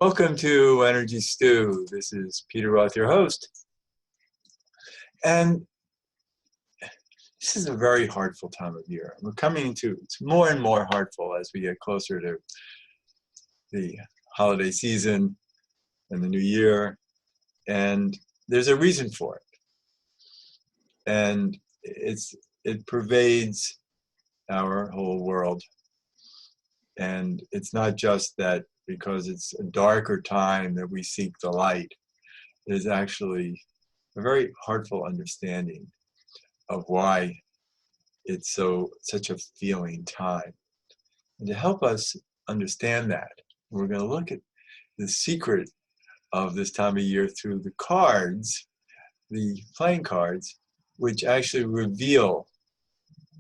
Welcome to Energy Stew. This is Peter Roth, your host. And this is a very heartful time of year. We're coming into, it's more and more heartful as we get closer to the holiday season and the new year. And there's a reason for it. And it pervades our whole world. And it's not just that because it's a darker time that we seek the light. There's actually a very heartful understanding of why it's such a feeling time. And to help us understand that, we're going to look at the secret of this time of year through the cards, the playing cards, which actually reveal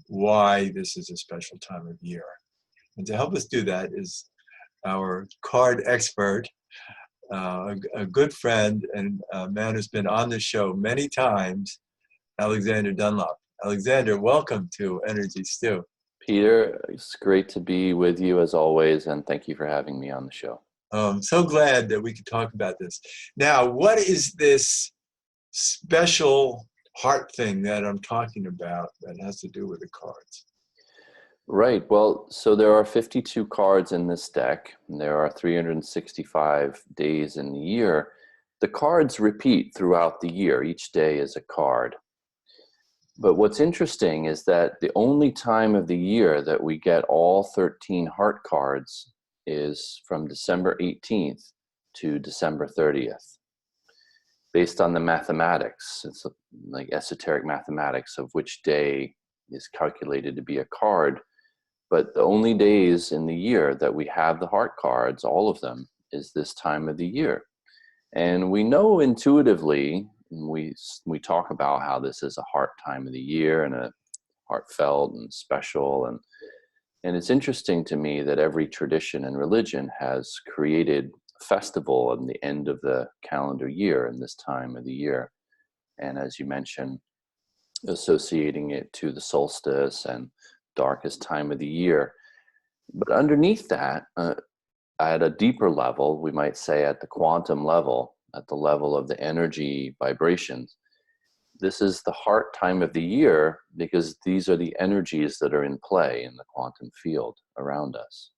why this is a special time of year. And to help us do that is our card expert, a good friend and a man who's been on the show many times, Alexander Dunlop. Alexander, welcome to Energy Stew. Peter, it's great to be with you as always, and thank you for having me on the show. I'm so glad that we could talk about this. Now, what is this special heart thing that I'm talking about that has to do with the cards? Right. Well, so there are 52 cards in this deck, and there are 365 days in the year. The cards repeat throughout the year. Each day is a card. But what's interesting is that the only time of the year that we get all 13 heart cards is from December 18th to December 30th. Based on the mathematics, it's like esoteric mathematics of which day is calculated to be a card. But the only days in the year that we have the heart cards, all of them, is this time of the year. And we know intuitively, we talk about how this is a heart time of the year and a heartfelt and special. And it's interesting to me that every tradition and religion has created a festival at the end of the calendar year in this time of the year. And as you mentioned, associating it to the solstice and darkest time of the year. But underneath that, at a deeper level, we might say at the quantum level, at the level of the energy vibrations, this is the heart time of the year because these are the energies that are in play in the quantum field around us.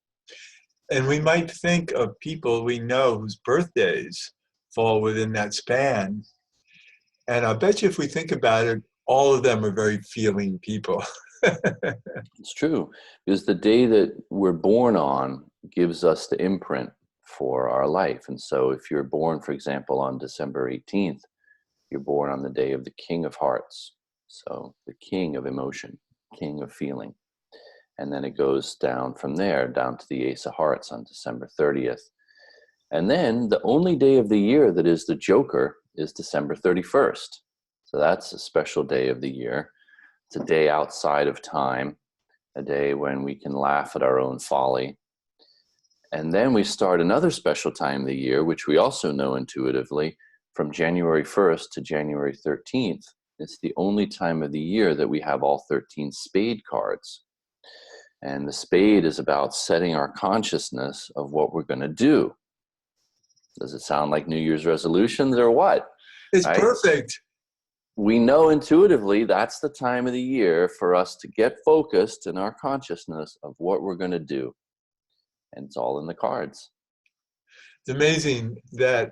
And we might think of people we know whose birthdays fall within that span. And I bet you if we think about it, all of them are very feeling people. It's true, because the day that we're born on gives us the imprint for our life. And so if you're born, for example, on December 18th, you're born on the day of the King of Hearts. So the king of emotion, king of feeling. And then it goes down from there, down to the Ace of Hearts on December 30th. And then the only day of the year that is the Joker is December 31st. So that's a special day of the year. It's a day outside of time, a day when we can laugh at our own folly. And then we start another special time of the year, which we also know intuitively, from January 1st to January 13th. It's the only time of the year that we have all 13 spade cards. And the spade is about setting our consciousness of what we're going to do. Does it sound like New Year's resolutions or what? It's right? Perfect. We know intuitively that's the time of the year for us to get focused in our consciousness of what we're going to do. And it's all in the cards. It's amazing that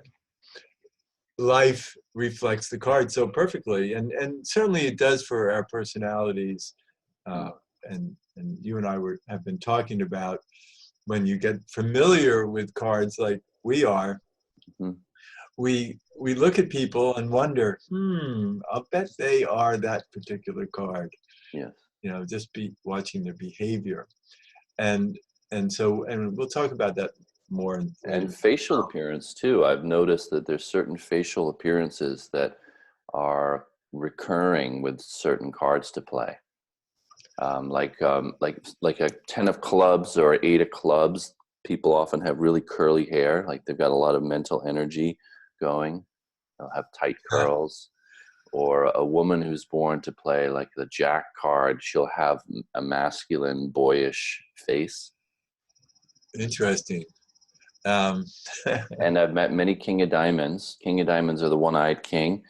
life reflects the cards so perfectly. And certainly it does for our personalities. And you and I have been talking about when you get familiar with cards like we are, we look at people and wonder, I'll bet they are that particular card. Yes. Just watching their behavior. And we'll talk about that more. And facial appearance too. I've noticed that there's certain facial appearances that are recurring with certain cards to play. Like a 10 of clubs or 8 of clubs, people often have really curly hair, like they've got a lot of mental energy going. They'll have tight curls. Or a woman who's born to play like the Jack card, she'll have a masculine, boyish face. Interesting. Um, And I've met many king of diamonds. King of diamonds are the one-eyed king.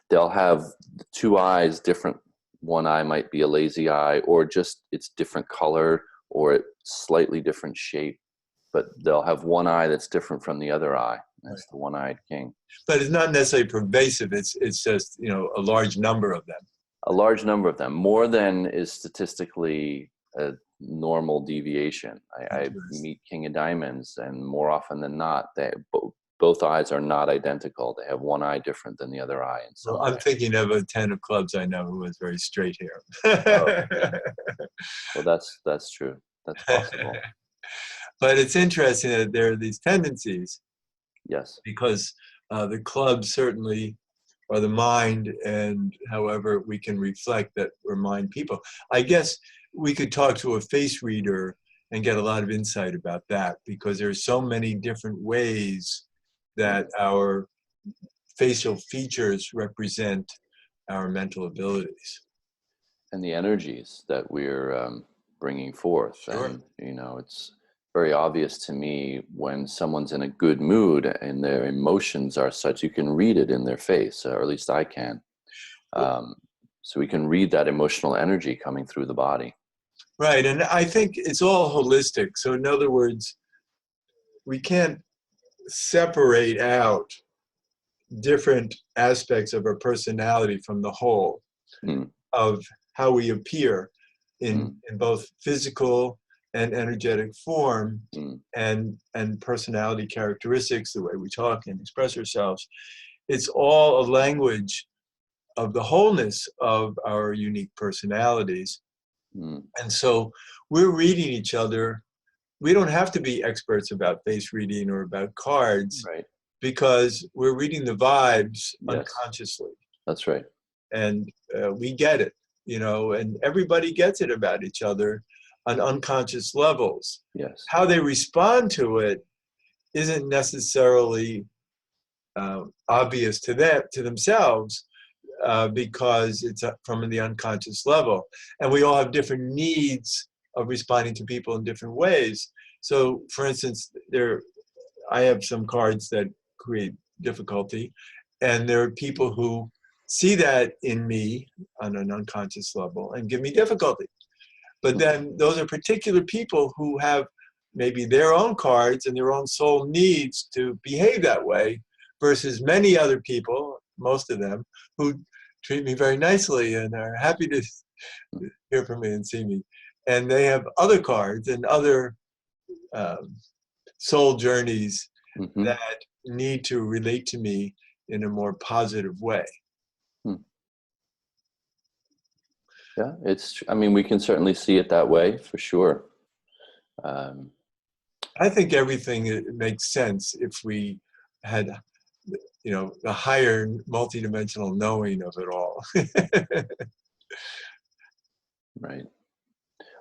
They'll have two eyes different. One eye might be a lazy eye, or just it's different color, or it's slightly different shape. But they'll have one eye that's different from the other eye. That's right. the one-eyed king. But it's not necessarily pervasive. It's just, you know, a large number of them. A large number of them, more than is statistically a normal deviation. I Interesting. meet king of diamonds, and more often than not, both eyes are not identical. They have one eye different than the other eye in Well, some I'm way. thinking of a 10 of clubs I know who has very straight Oh, hair. well, that's true. That's possible. But it's interesting that there are these tendencies Yes. because the clubs certainly are the mind, and however we can reflect that we're mind people. I guess we could talk to a face reader and get a lot of insight about that, because there's so many different ways that our facial features represent our mental abilities. And the energies that we're bringing forth. Sure. And, it's very obvious to me when someone's in a good mood and their emotions are such, you can read it in their face, or at least I can. Um, so we can read that emotional energy coming through the body. Right, and I think it's all holistic. So in other words, we can't separate out different aspects of our personality from the whole Mm, of how we appear mm, in both physical and energetic form, mm, and personality characteristics, the way we talk and express ourselves. It's all a language of the wholeness of our unique personalities. mm. And so we're reading each other. We don't have to be experts about face reading or about cards, Right. because we're reading the vibes Yes, unconsciously, that's right. and we get it, you know, and everybody gets it about each other on unconscious levels. Yes. How they respond to it isn't necessarily obvious to them, to themselves, because it's from the unconscious level, and we all have different needs of responding to people in different ways. So, for instance, I have some cards that create difficulty, and there are people who see that in me on an unconscious level and give me difficulty. But Mm, then those are particular people who have maybe their own cards and their own soul needs to behave that way, versus many other people, most of them, who treat me very nicely and are happy to mm, hear from me and see me. And they have other cards and other um, soul journeys mhm, that need to relate to me in a more positive way. mm. Yeah, I mean, we can certainly see it that way for sure. Um, I think everything makes sense if we had, you know, a higher multidimensional knowing of it all. right.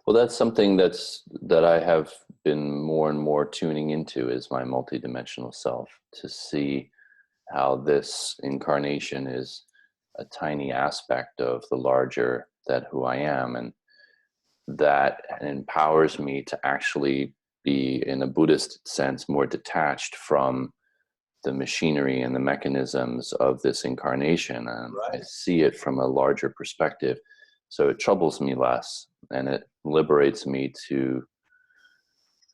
Well, that's something that I have been more and more tuning into, is my multidimensional self, to see how this incarnation is a tiny aspect of the larger that who I am, and that empowers me to actually be, in a Buddhist sense, more detached from the machinery and the mechanisms of this incarnation. And I Right. see it from a larger perspective. So it troubles me less, and it liberates me to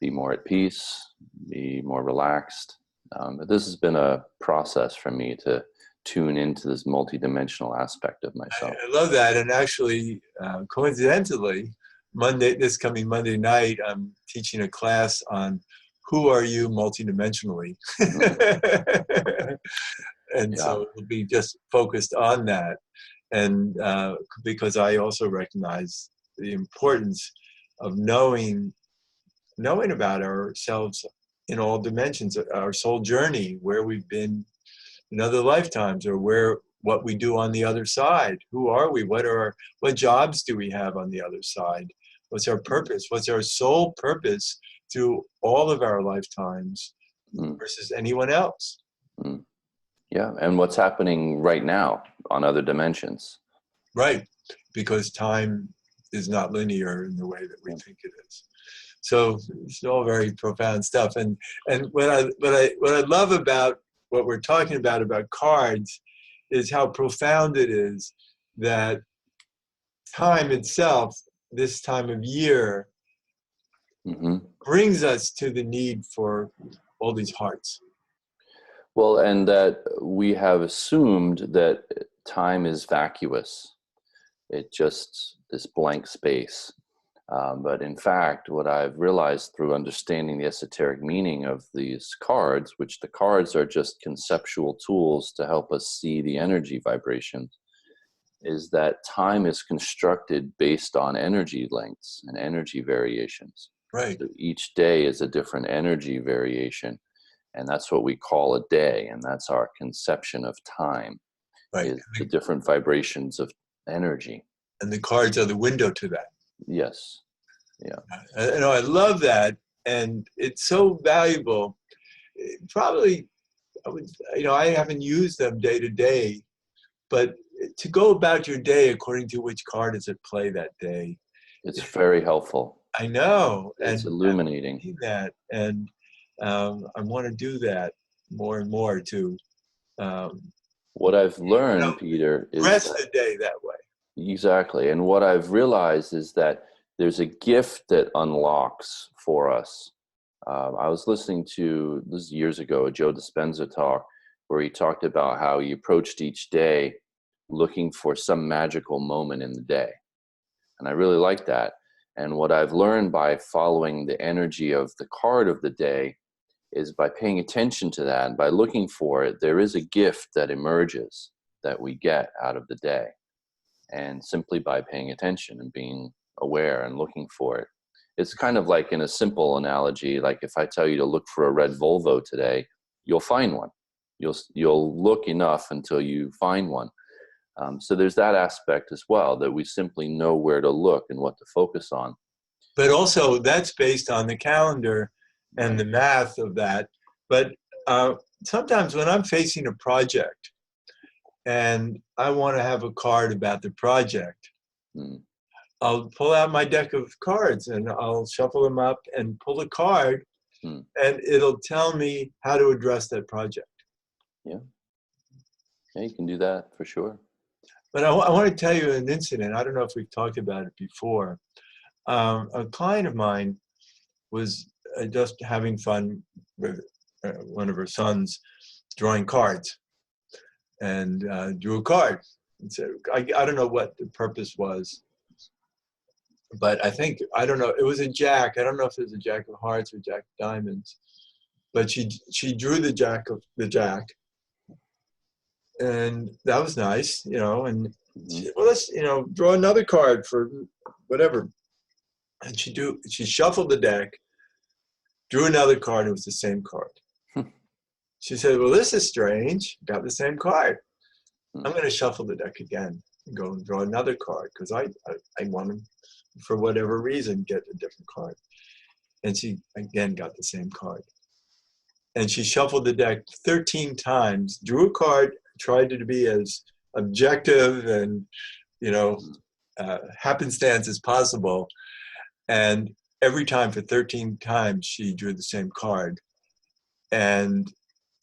be more at peace, be more relaxed. But this has been a process for me to tune into this multidimensional aspect of myself. I love that. And actually, coincidentally, this coming Monday night, I'm teaching a class on who are you multidimensionally. Mm, And yeah. so it'll be just focused on that. And because I also recognize the importance of knowing about ourselves in all dimensions, our soul journey, where we've been in other lifetimes, or what we do on the other side. Who are we? What jobs do we have on the other side? What's our purpose? What's our sole purpose through all of our lifetimes Mm, versus anyone else? mm. Yeah, and what's happening right now on other dimensions. Right, because time is not linear in the way that we Yeah. think it is. So it's all very profound stuff. And what I love about what we're talking about cards is how profound it is that time itself, this time of year, brings us to the need for all these hearts. Well, and that we have assumed that time is vacuous. It just this blank space. But in fact, what I've realized through understanding the esoteric meaning of these cards, which the cards are just conceptual tools to help us see the energy vibrations, is that time is constructed based on energy lengths and energy variations. Right. So each day is a different energy variation. And that's what we call a day. And that's our conception of time, Right. is the different vibrations of energy. And the cards are the window to that. Yes. Yeah. I love that. And it's so valuable. Probably, I haven't used them day to day, but to go about your day according to which card is at play that day. It's very helpful. I know. It's illuminating. I need that. And I want to do that more and more too. What I've learned, Peter, is rest the day that way. Exactly. And what I've realized is that there's a gift that unlocks for us. I was listening to, this is years ago, a Joe Dispenza talk where he talked about how he approached each day looking for some magical moment in the day. And I really like that. And what I've learned by following the energy of the card of the day is by paying attention to that and by looking for it, there is a gift that emerges that we get out of the day. And simply by paying attention and being aware and looking for it. It's kind of like, in a simple analogy, like if I tell you to look for a red Volvo today, you'll find one. You'll look enough until you find one. So there's that aspect as well, that we simply know where to look and what to focus on. But also that's based on the calendar and the math of that. But sometimes when I'm facing a project and I want to have a card about the project, I'll pull out my deck of cards and I'll shuffle them up and pull a card, and it'll tell me how to address that project. Yeah, you can do that for sure. But I want to tell you an incident. I don't know if we've talked about it before. A client of mine was just having fun with one of her sons drawing cards, and drew a card. And so I don't know what the purpose was, but I don't know, it was a jack. I don't know if it was a jack of hearts or jack of diamonds, but she drew the jack, and that was nice, and well, let's, draw another card for whatever. And she shuffled the deck, drew another card, it was the same card. She said, well, this is strange, got the same card. I'm going to shuffle the deck again and go and draw another card, because I want to, for whatever reason, get a different card. And she again got the same card. And she shuffled the deck 13 times, drew a card, tried to be as objective and, happenstance as possible. And every time for 13 times, she drew the same card. And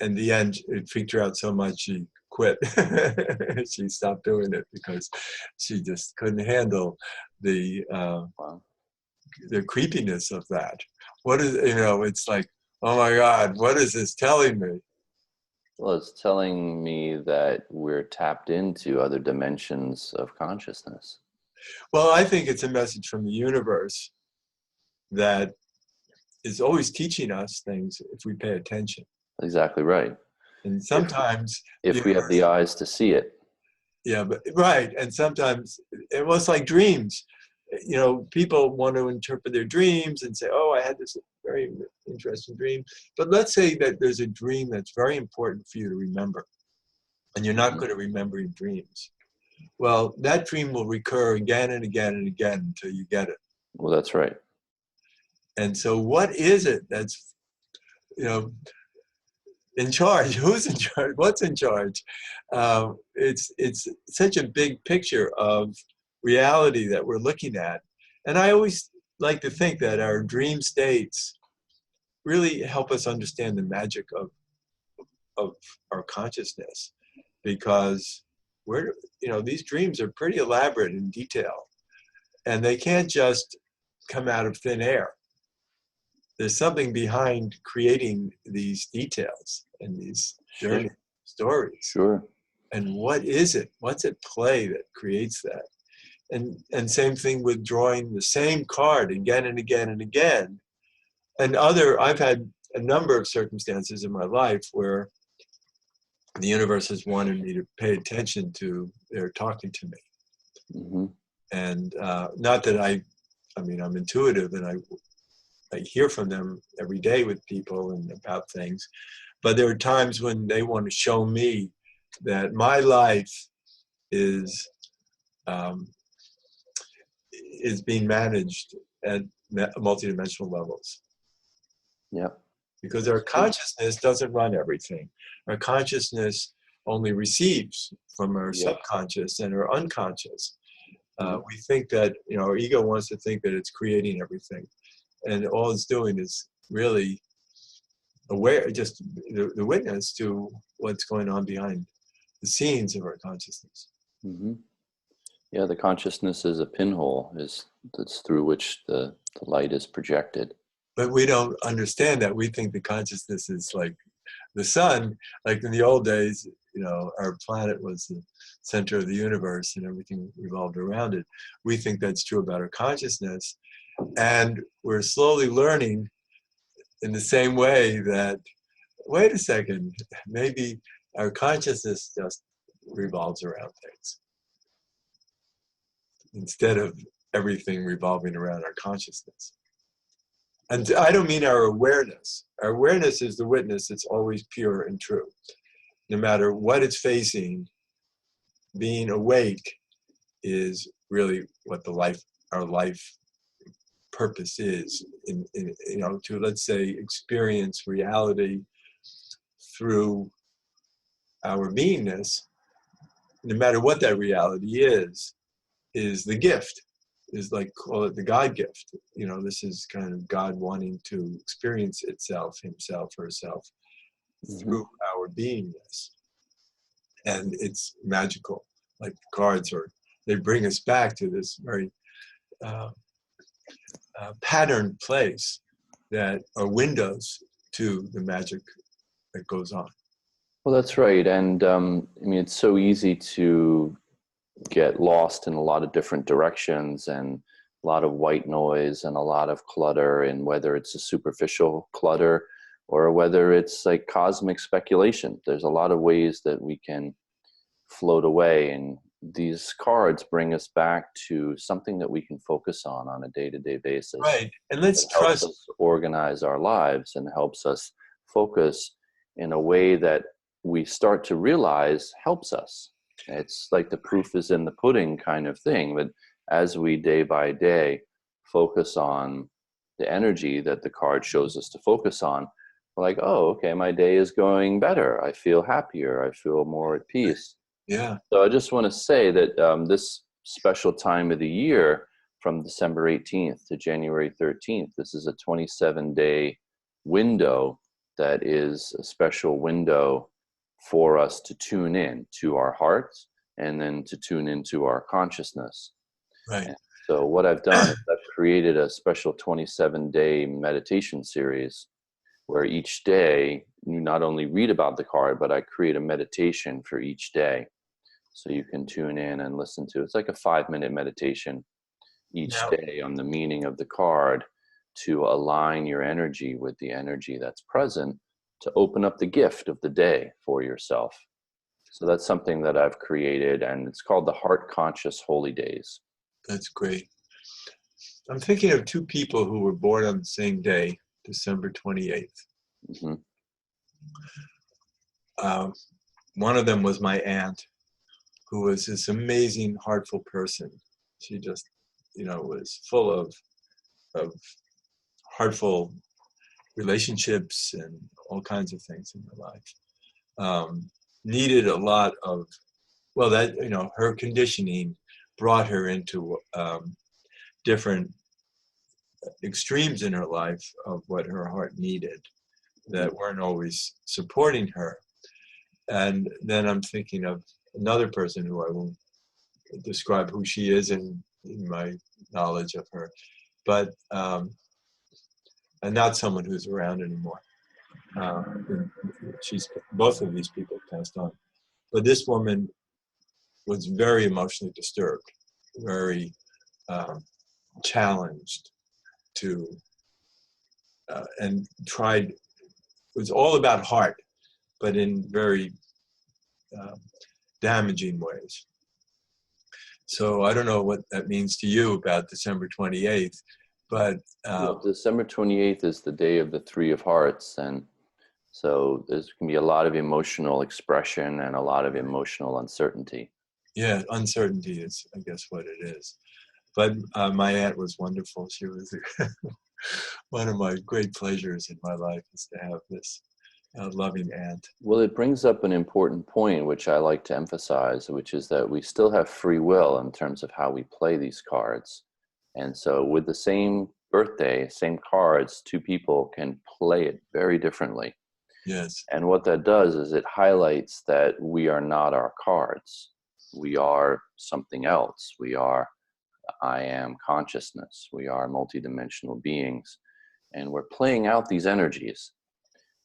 in the end, it freaked her out so much, she quit. She stopped doing it because she just couldn't handle the creepiness of that. What is, it's like, oh my God, what is this telling me? Well, it's telling me that we're tapped into other dimensions of consciousness. Well, I think it's a message from the universe that is always teaching us things if we pay attention. Exactly right. And sometimes if we have the eyes to see it. Yeah, but right. And sometimes it was like dreams. People want to interpret their dreams and say, oh, I had this very interesting dream. But let's say that there's a dream that's very important for you to remember, and you're not good at remembering dreams. Well, that dream will recur again and again and again until you get it. Well, that's right. And so what is it that's, in charge? Who's in charge? What's in charge? It's such a big picture of reality that we're looking at. And I always like to think that our dream states really help us understand the magic of our consciousness, because we're, these dreams are pretty elaborate in detail, and they can't just come out of thin air. There's something behind creating these details and these journey stories. Sure. And what is it? What's at play that creates that? And same thing with drawing the same card again and again and again. I've had a number of circumstances in my life where the universe has wanted me to pay attention to their talking to me. Mm-hmm. And not that I'm intuitive, and I hear from them every day with people and about things, but there are times when they want to show me that my life is being managed at multidimensional levels. Yeah. Because our consciousness doesn't run everything. Our consciousness only receives from our subconscious and our unconscious. We think that, our ego wants to think that it's creating everything. And all it's doing is really just the witness to what's going on behind the scenes of our consciousness. Mm-hmm. Yeah, the consciousness is a pinhole, that's through which the light is projected. But we don't understand that. We think the consciousness is like the sun. Like in the old days, our planet was the center of the universe and everything revolved around it. We think that's true about our consciousness. And we're slowly learning in the same way that, wait a second, maybe our consciousness just revolves around things instead of everything revolving around our consciousness. And I don't mean our awareness. Our awareness is the witness. It's always pure and true. No matter what it's facing, being awake is really what our life purpose is, to, let's say, experience reality through our beingness, no matter what that reality is the gift, is like, call it the God gift. This is kind of God wanting to experience itself, himself, herself, through our beingness. And it's magical. Like the cards they bring us back to this very patterned place that are windows to the magic that goes on. Well, that's right. And it's so easy to get lost in a lot of different directions and a lot of white noise and a lot of clutter, and whether it's a superficial clutter or whether it's like cosmic speculation. There's a lot of ways that we can float away, and these cards bring us back to something that we can focus on a day-to-day basis. Right. And let's trust. Helps us organize our lives and helps us focus in a way that we start to realize helps us. It's like the proof is in the pudding kind of thing, that as we day by day focus on the energy that the card shows us to focus on, we're like, oh, okay, my day is going better. I feel happier. I feel more at peace. Yeah. So I just want to say that this special time of the year, from December 18th to January 13th, this is a 27-day window that is a special window for us to tune in to our hearts and then to tune into our consciousness. Right. And so what I've done is I've created a special 27-day meditation series where each day you not only read about the card, but I create a meditation for each day. So you can tune in and listen to. It's like a 5-minute meditation each day on the meaning of the card to align your energy with the energy that's present, to open up the gift of the day for yourself. So that's something that I've created, and it's called the Heart Conscious Holy Days. That's great. I'm thinking of two people who were born on the same day, December 28th. Mm-hmm. One of them was my aunt, who was this amazing, heartful person. She just, was full of heartful relationships and all kinds of things in her life. Needed a lot of, her conditioning brought her into different extremes in her life of what her heart needed that weren't always supporting her. And then I'm thinking of another person who I won't describe who she is in my knowledge of her, but and not someone who's around anymore. She's both of these people passed on, but this woman was very emotionally disturbed, very challenged to, and tried. It was all about heart, but in very damaging ways. So I don't know what that means to you about December 28th, but Well, December 28th is the day of the Three of Hearts, and so there's going to be a lot of emotional expression and a lot of emotional uncertainty. yeah, uncertainty is, I guess, what it is. But my aunt was wonderful. She was one of my great pleasures in my life is to have this loving aunt. Well, it brings up an important point, which I like to emphasize, which is that we still have free will in terms of how we play these cards. And so with the same birthday, same cards, two people can play it very differently. Yes. And what that does is it highlights that we are not our cards. We are something else. We are I am consciousness. We are multidimensional beings. And we're playing out these energies.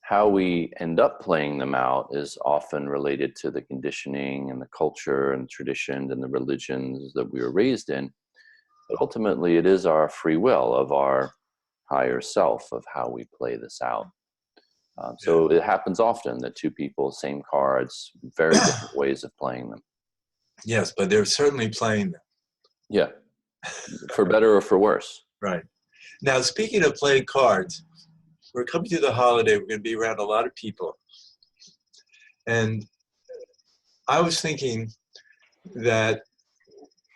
How we end up playing them out is often related to the conditioning and the culture and tradition and the religions that we were raised in. But ultimately, it is our free will of our higher self of how we play this out. So it happens often that two people, same cards, very different ways of playing them. Yes, but they're certainly playing them. Yeah, for better or for worse. Right. Now, speaking of playing cards, we're coming to the holiday. We're going to be around a lot of people. And I was thinking that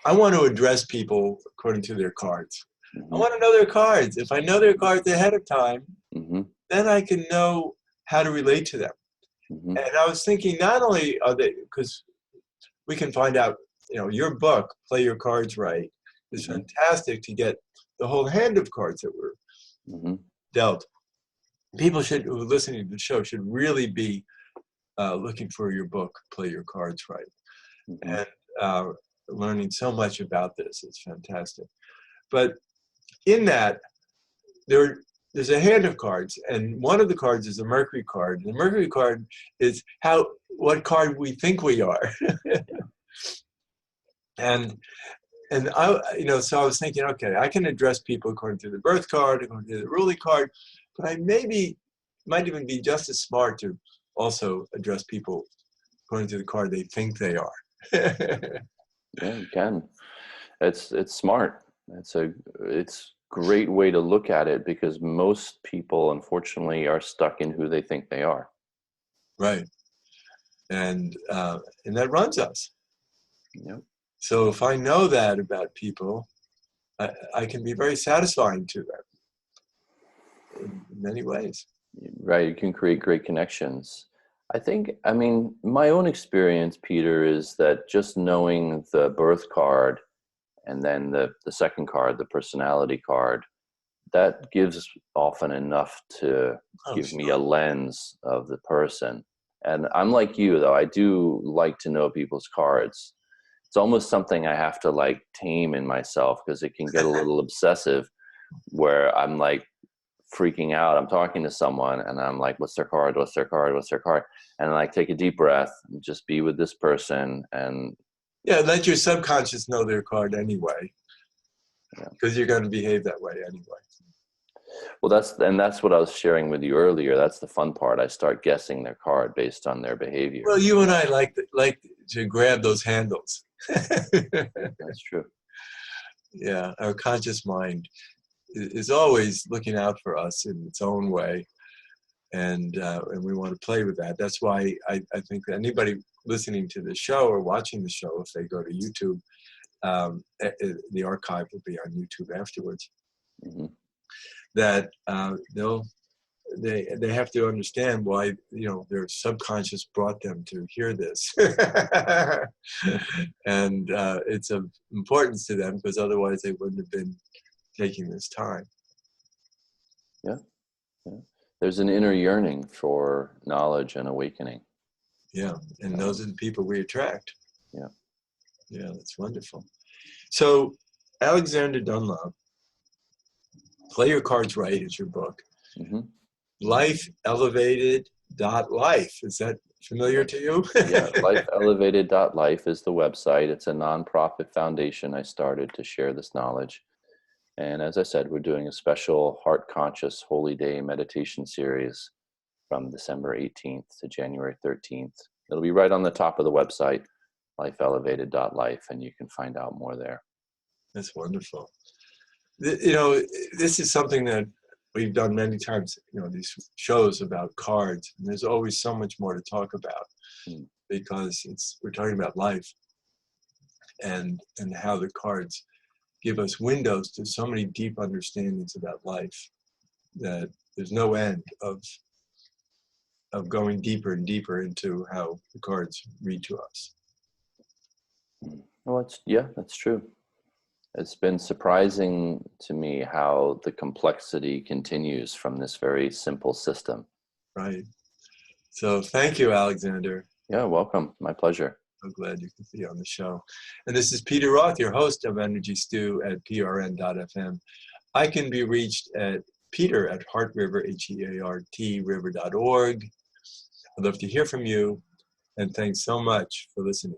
I want to address people according to their cards. Mm-hmm. I want to know their cards. If I know their cards ahead of time, Mm-hmm. then I can know how to relate to them. Mm-hmm. And I was thinking, not only are they, because we can find out, your book, Play Your Cards Right, is Mm-hmm. fantastic to get the whole hand of cards that were Mm-hmm. dealt. People who are listening to the show should really be looking for your book, Play Your Cards Right. Mm-hmm. And learning so much about this. It's fantastic. But in that, there's a hand of cards, and one of the cards is a Mercury card. The Mercury card is what card we think we are. And so I was thinking, okay, I can address people according to the birth card, according to the ruling card, but I might even be just as smart to also address people according to the card they think they are. Yeah, you can. It's smart. It's great way to look at it because most people, unfortunately, are stuck in who they think they are. Right. And that runs us. Yep. So if I know that about people, I can be very satisfying to them in many ways. Right. You can create great connections. I mean, my own experience, Peter, is that just knowing the birth card and then the second card, the personality card, that gives often enough to give me a lens of the person. And I'm like you, though. I do like to know people's cards. It's almost something I have to like tame in myself because it can get a little obsessive where I'm like freaking out. I'm talking to someone and I'm like, what's their card? What's their card? What's their card? And like take a deep breath and just be with this person. And yeah, let your subconscious know their card anyway, because you're going to behave that way anyway. Well, that's what I was sharing with you earlier. That's the fun part. I start guessing their card based on their behavior. Well, you and I like to grab those handles. That's true. Yeah, our conscious mind is always looking out for us in its own way, and we want to play with that. That's why I think that anybody listening to the show or watching the show, if they go to YouTube, the archive will be on YouTube afterwards. Mm-hmm. That they have to understand why their subconscious brought them to hear this, and it's of importance to them because otherwise they wouldn't have been taking this time. Yeah. Yeah. There's an inner yearning for knowledge and awakening. Yeah, and those are the people we attract. Yeah. Yeah, that's wonderful. So, Alexander Dunlop, Play Your Cards Right is your book. Mm-hmm. Lifeelevated.life. Is that familiar to you? Yeah, lifeelevated.life is the website. It's a nonprofit foundation I started to share this knowledge. And as I said, we're doing a special Heart Conscious Holy Day meditation series from December 18th to January 13th. It'll be right on the top of the website, lifeelevated.life, and you can find out more there. That's wonderful. You know, this is something that we've done many times, you know, these shows about cards. And there's always so much more to talk about because we're talking about life and how the cards give us windows to so many deep understandings about life that there's no end of going deeper and deeper into how the cards read to us. Well, that's true. It's been surprising to me how the complexity continues from this very simple system. Right. So thank you, Alexander. Yeah, welcome. My pleasure. So glad you could be on the show. And this is Peter Roth, your host of Energy Stew at prn.fm. I can be reached at Peter at Heart River, HEART river.org. I'd love to hear from you. And thanks so much for listening.